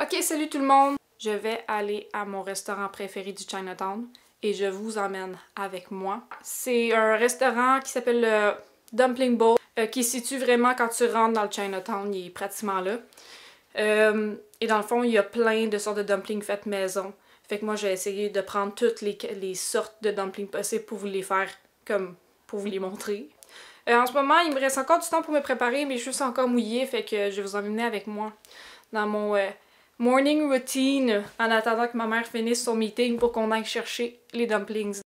Ok, salut tout le monde! Je vais aller à mon restaurant préféré du Chinatown et je vous emmène avec moi. C'est un restaurant qui s'appelle le Dumpling Bowl, qui se situe vraiment quand tu rentres dans le Chinatown, il est pratiquement là. Et dans le fond, il y a plein de sortes de dumplings faites maison. Fait que moi, j'ai essayé de prendre toutes les sortes de dumplings possibles pour vous les faire, comme pour vous les montrer. En ce moment, il me reste encore du temps pour me préparer, mes cheveux sont encore mouillés, fait que je vais vous emmener avec moi dans mon morning routine en attendant que ma mère finisse son meeting pour qu'on aille chercher les dumplings.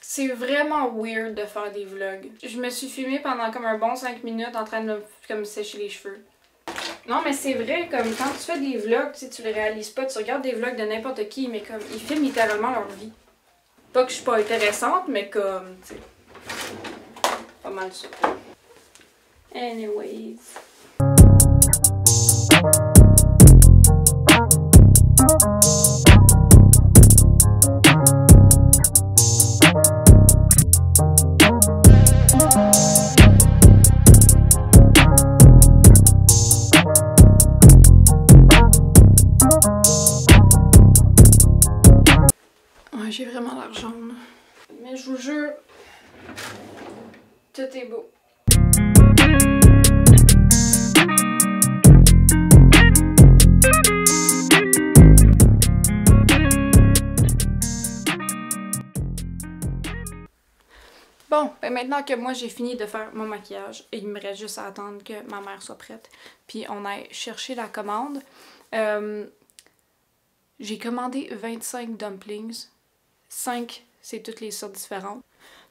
C'est vraiment weird de faire des vlogs. Je me suis filmée pendant comme un bon 5 minutes en train de me comme sécher les cheveux. Non mais c'est vrai, comme quand tu fais des vlogs, tu les réalises pas, tu regardes des vlogs de n'importe qui, mais comme ils filment littéralement leur vie. Pas que je suis pas intéressante, mais comme, tu sais, pas mal ça. Anyways. J'ai vraiment l'air jaune. Mais je vous jure, tout est beau. Bon, ben maintenant que moi j'ai fini de faire mon maquillage, il me reste juste à attendre que ma mère soit prête. Puis on aille chercher la commande. J'ai commandé 25 dumplings. 5, c'est toutes les sortes différentes.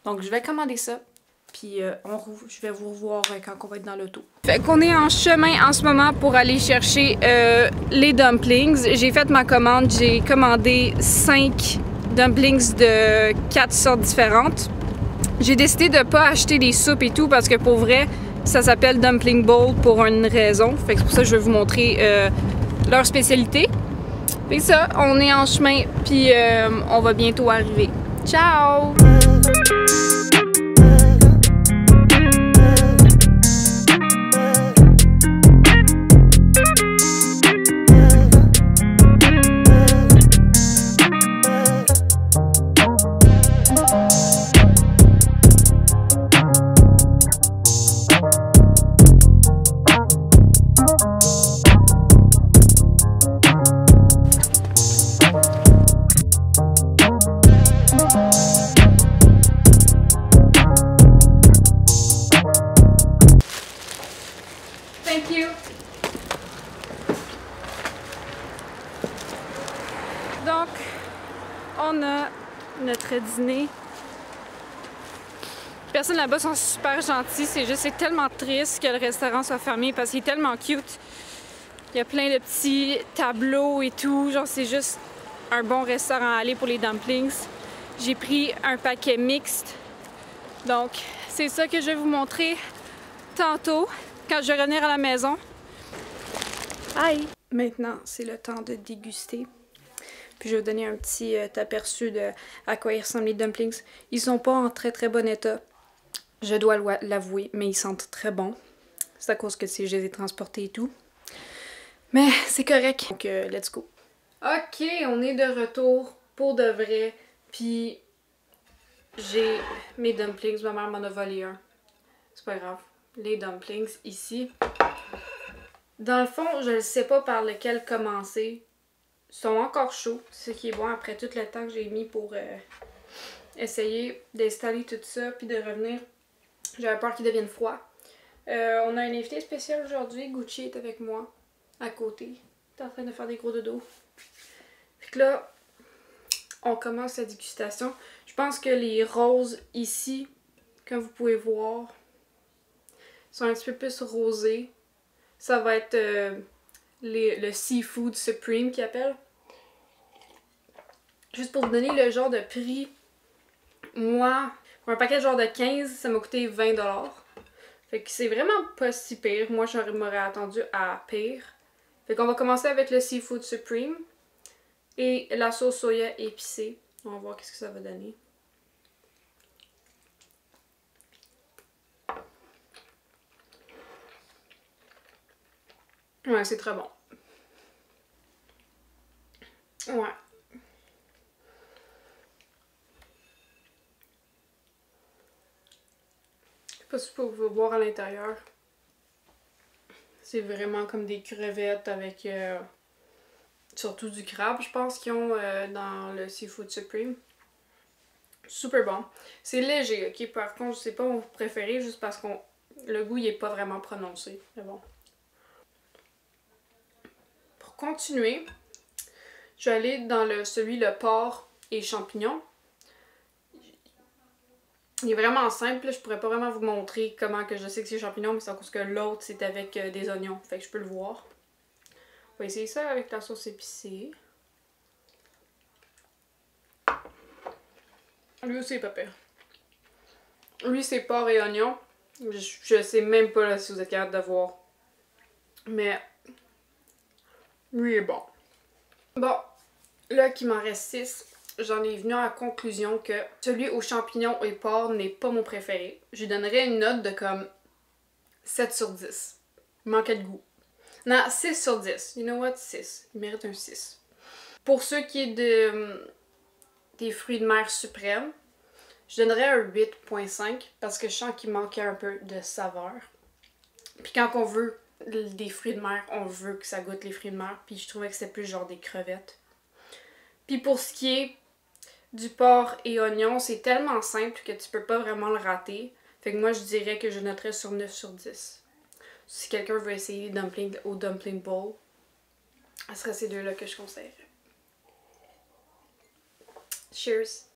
Donc je vais commander ça, puis je vais vous revoir quand on va être dans l'auto. Fait qu'on est en chemin en ce moment pour aller chercher les dumplings. J'ai fait ma commande, j'ai commandé 5 dumplings de 4 sortes différentes. J'ai décidé de pas acheter des soupes et tout parce que pour vrai, ça s'appelle Dumpling Bowl pour une raison. Fait que c'est pour ça que je vais vous montrer leur spécialité. Fait ça, on est en chemin, puis on va bientôt arriver. Ciao! Thank you. Donc, on a notre dîner. Les personnes là-bas sont super gentilles, c'est tellement triste que le restaurant soit fermé parce qu'il est tellement cute. Il y a plein de petits tableaux et tout, genre c'est juste un bon restaurant à aller pour les dumplings. J'ai pris un paquet mixte, donc c'est ça que je vais vous montrer tantôt. Quand je vais revenir à la maison. Bye! Maintenant, c'est le temps de déguster. Puis je vais vous donner un petit aperçu de à quoi ils ressemblent les dumplings. Ils sont pas en très très bon état. Je dois l'avouer, mais ils sentent très bon. C'est à cause que je les ai transportés et tout. Mais c'est correct. Donc, let's go. Ok, on est de retour pour de vrai. Puis j'ai mes dumplings. Ma mère m'en a volé un. C'est pas grave. Les dumplings ici. Dans le fond, je ne sais pas par lequel commencer. Ils sont encore chauds, ce qui est bon après tout le temps que j'ai mis pour essayer d'installer tout ça puis de revenir. J'avais peur qu'ils deviennent froids. On a un invité spécial aujourd'hui. Gucci est avec moi, à côté. Il est en train de faire des gros dodos. Fait que là, on commence la dégustation. Je pense que les roses ici, comme vous pouvez voir, sont un petit peu plus rosés. Ça va être le Seafood Supreme qu'ils appellent. Juste pour vous donner le genre de prix, moi, pour un paquet genre de 15, ça m'a coûté 20$. Fait que c'est vraiment pas si pire. Moi, je m'aurais attendu à pire. Fait qu'on va commencer avec le Seafood Supreme et la sauce soya épicée. On va voir qu'est-ce que ça va donner. Ouais, c'est très bon. Ouais. Je sais pas si vous pouvez voir à l'intérieur. C'est vraiment comme des crevettes avec surtout du crabe, je pense, qu'ils ont dans le Seafood Supreme. Super bon. C'est léger, ok? Par contre, c'est pas mon préféré juste parce que le goût il est pas vraiment prononcé. Mais bon. Pour continuer, je vais aller dans le porc et champignons. Il est vraiment simple, je pourrais pas vraiment vous montrer comment que je sais que c'est champignons, mais c'est à cause que l'autre c'est avec des oignons, fait que je peux le voir. On va essayer ça avec la sauce épicée. Lui aussi, pas pire. Lui, c'est porc et oignon. Je sais même pas là, si vous êtes capable de voir. Mais lui est bon. Bon, là qu'il m'en reste 6, j'en ai venu à la conclusion que celui aux champignons et porc n'est pas mon préféré. Je lui donnerais une note de comme 7 sur 10. Il manquait de goût. Non, 6 sur 10. You know what? 6. Il mérite un 6. Pour ce qui est des fruits de mer suprêmes, je donnerais un 8.5 parce que je sens qu'il manquait un peu de saveur. Puis quand on veut des fruits de mer, on veut que ça goûte les fruits de mer. Puis je trouvais que c'était plus genre des crevettes. Puis pour ce qui est du porc et oignon, c'est tellement simple que tu peux pas vraiment le rater. Fait que moi je dirais que je noterais sur 9 sur 10. Si quelqu'un veut essayer dumpling au dumpling bowl, ce serait ces deux-là que je conseillerais. Cheers!